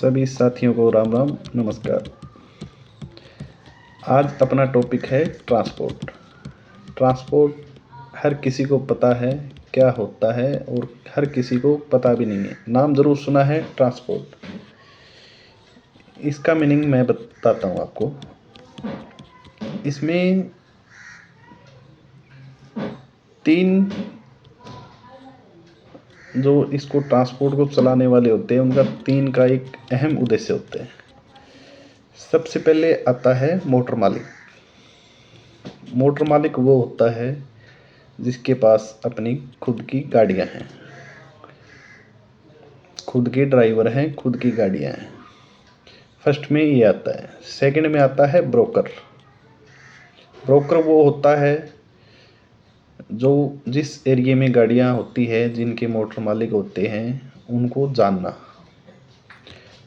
सभी साथियों को राम राम नमस्कार। आज अपना टॉपिक है ट्रांसपोर्ट। ट्रांसपोर्ट हर किसी को पता है क्या होता है और हर किसी को पता भी नहीं है। नाम ज़रूर सुना है ट्रांसपोर्ट। इसका मीनिंग मैं बताता हूँ आपको। इसमें 3 जो इसको ट्रांसपोर्ट को चलाने वाले होते हैं उनका 3 का एक अहम उद्देश्य होता है। सबसे पहले आता है मोटर मालिक। मोटर मालिक वो होता है जिसके पास अपनी खुद की गाड़ियां हैं, खुद के ड्राइवर हैं, खुद की गाड़ियां हैं। फर्स्ट में ये आता है। सेकंड में आता है ब्रोकर। ब्रोकर वो होता है जो जिस एरिया में गाड़ियां होती है, जिनके मोटर मालिक होते हैं, उनको जानना,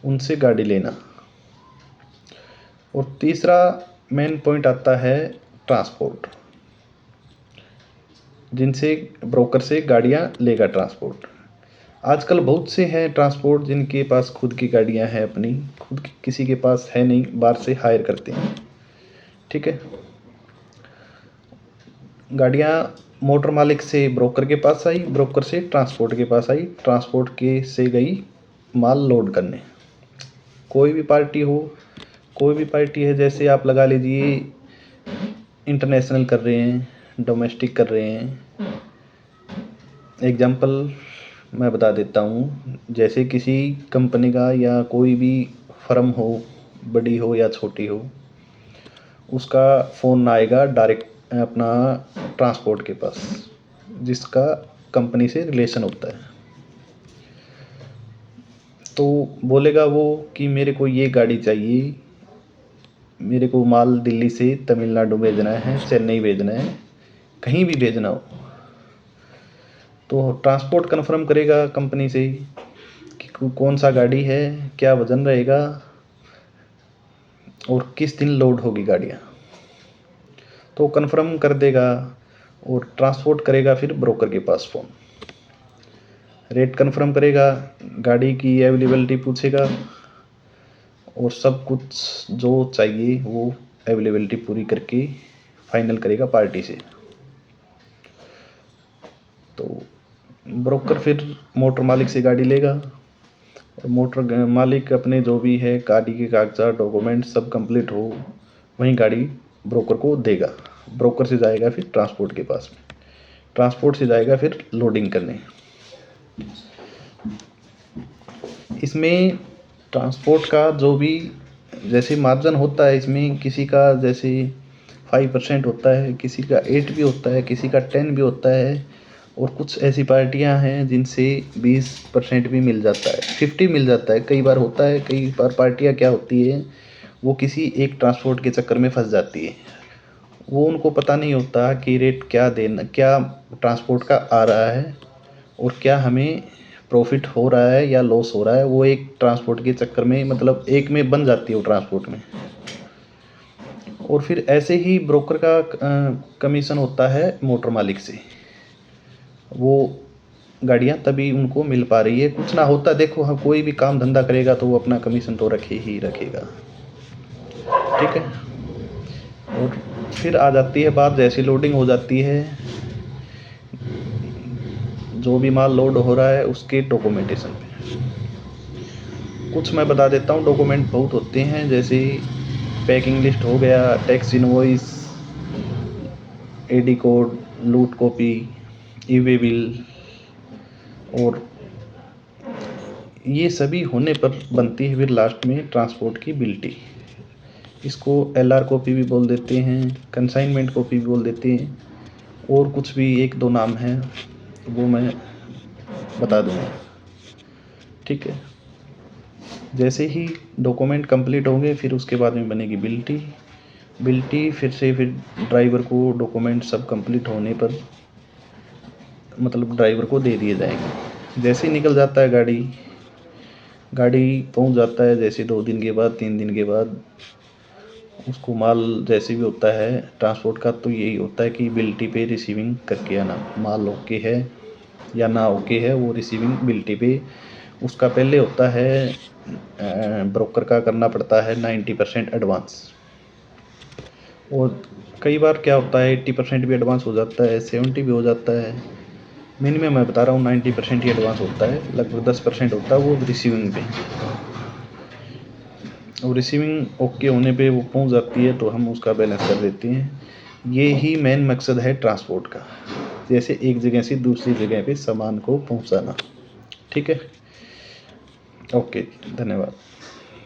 उनसे गाड़ी लेना। और तीसरा मेन पॉइंट आता है ट्रांसपोर्ट, जिनसे ब्रोकर से गाड़ियां लेगा ट्रांसपोर्ट। आजकल बहुत से हैं ट्रांसपोर्ट जिनके पास खुद की गाड़ियां हैं अपनी, खुद की किसी के पास है नहीं, बाहर से हायर करते हैं। ठीक है, गाड़ियां मोटर मालिक से ब्रोकर के पास आई, ब्रोकर से ट्रांसपोर्ट के पास आई, ट्रांसपोर्ट के से गई माल लोड करने। कोई भी पार्टी है, जैसे आप लगा लीजिए इंटरनेशनल कर रहे हैं, डोमेस्टिक कर रहे हैं। एग्जाम्पल मैं बता देता हूँ। जैसे किसी कंपनी का या कोई भी फर्म हो, बड़ी हो या छोटी हो, उसका फ़ोन आएगा डायरेक्ट अपना ट्रांसपोर्ट के पास, जिसका कंपनी से रिलेशन होता है। तो बोलेगा वो कि मेरे को ये गाड़ी चाहिए, मेरे को माल दिल्ली से तमिलनाडु भेजना है, चेन्नई भेजना है, कहीं भी भेजना हो। तो ट्रांसपोर्ट कन्फर्म करेगा कंपनी से कि कौन सा गाड़ी है, क्या वज़न रहेगा और किस दिन लोड होगी गाड़ियाँ। तो कन्फर्म कर देगा और ट्रांसपोर्ट करेगा फिर ब्रोकर के पास फ़ोन। रेट कन्फर्म करेगा, गाड़ी की अवेलेबिलिटी पूछेगा और सब कुछ जो चाहिए वो अवेलेबिलिटी पूरी करके फाइनल करेगा पार्टी से। तो ब्रोकर फिर मोटर मालिक से गाड़ी लेगा और मोटर मालिक अपने जो भी है गाड़ी के कागजात डॉक्यूमेंट सब कंप्लीट हो, वहीं गाड़ी ब्रोकर को देगा। ब्रोकर से जाएगा फिर ट्रांसपोर्ट के पास में, ट्रांसपोर्ट से जाएगा फिर लोडिंग करने। इसमें ट्रांसपोर्ट का जो भी जैसे मार्जिन होता है, इसमें किसी का जैसे 5% होता है, किसी का 8 भी होता है, किसी का 10 भी होता है। और कुछ ऐसी पार्टियां हैं जिनसे 20% भी मिल जाता है, 50 मिल जाता है। कई बार होता है, कई बार पार्टियां क्या होती है, वो किसी एक ट्रांसपोर्ट के चक्कर में फंस जाती है। वो उनको पता नहीं होता कि रेट क्या देना, क्या ट्रांसपोर्ट का आ रहा है और क्या हमें प्रॉफिट हो रहा है या लॉस हो रहा है। वो एक ट्रांसपोर्ट के चक्कर में मतलब एक में बन जाती है वो ट्रांसपोर्ट में। और फिर ऐसे ही ब्रोकर का कमीशन होता है मोटर मालिक से। वो गाड़ियाँ तभी उनको मिल पा रही है, कुछ ना होता। देखो, हम कोई भी काम धंधा करेगा तो वो अपना कमीशन तो रखे ही रखेगा। ठीक है, और फिर आ जाती है बात, जैसी लोडिंग हो जाती है, जो भी माल लोड हो रहा है उसके डॉक्यूमेंटेशन पे। कुछ मैं बता देता हूँ, डॉक्यूमेंट बहुत होते हैं, जैसे पैकिंग लिस्ट हो गया, टैक्स इनवॉइस, एडी कोड, लूट कॉपी, ई वे बिल, और ये सभी होने पर बनती है फिर लास्ट में ट्रांसपोर्ट की बिल्टी। इसको एलआर कॉपी भी बोल देते हैं, कंसाइनमेंट कॉपी भी बोल देते हैं, और कुछ भी 1-2 नाम हैं वो मैं बता दूँगा। ठीक है, जैसे ही डॉक्यूमेंट कंप्लीट होंगे फिर उसके बाद में बनेगी बिल्टी फिर ड्राइवर को डॉक्यूमेंट सब कंप्लीट होने पर मतलब ड्राइवर को दे दिए जाएंगे। जैसे ही निकल जाता है गाड़ी पहुंच जाता है, जैसे 2 दिन के बाद 3 दिन के बाद उसको माल जैसे भी होता है ट्रांसपोर्ट का, तो यही होता है कि बिल्टी पे रिसीविंग करके आना। माल ओके है या ना ओके है, वो रिसीविंग बिल्टी पे। उसका पहले होता है ब्रोकर का करना पड़ता है 90% एडवांस। और कई बार क्या होता है 80% भी एडवांस हो जाता है, 70 भी हो जाता है। मिनिमम मैं बता रहा हूँ 90% ही एडवांस होता है, लगभग 10% होता है वो रिसीविंग पे। और रिसीविंग ओके होने पे वो पहुंच जाती है तो हम उसका बैलेंस कर देते हैं। ये ही मेन मकसद है ट्रांसपोर्ट का, जैसे एक जगह से दूसरी जगह पे सामान को पहुंचाना। ठीक है, ओके, धन्यवाद।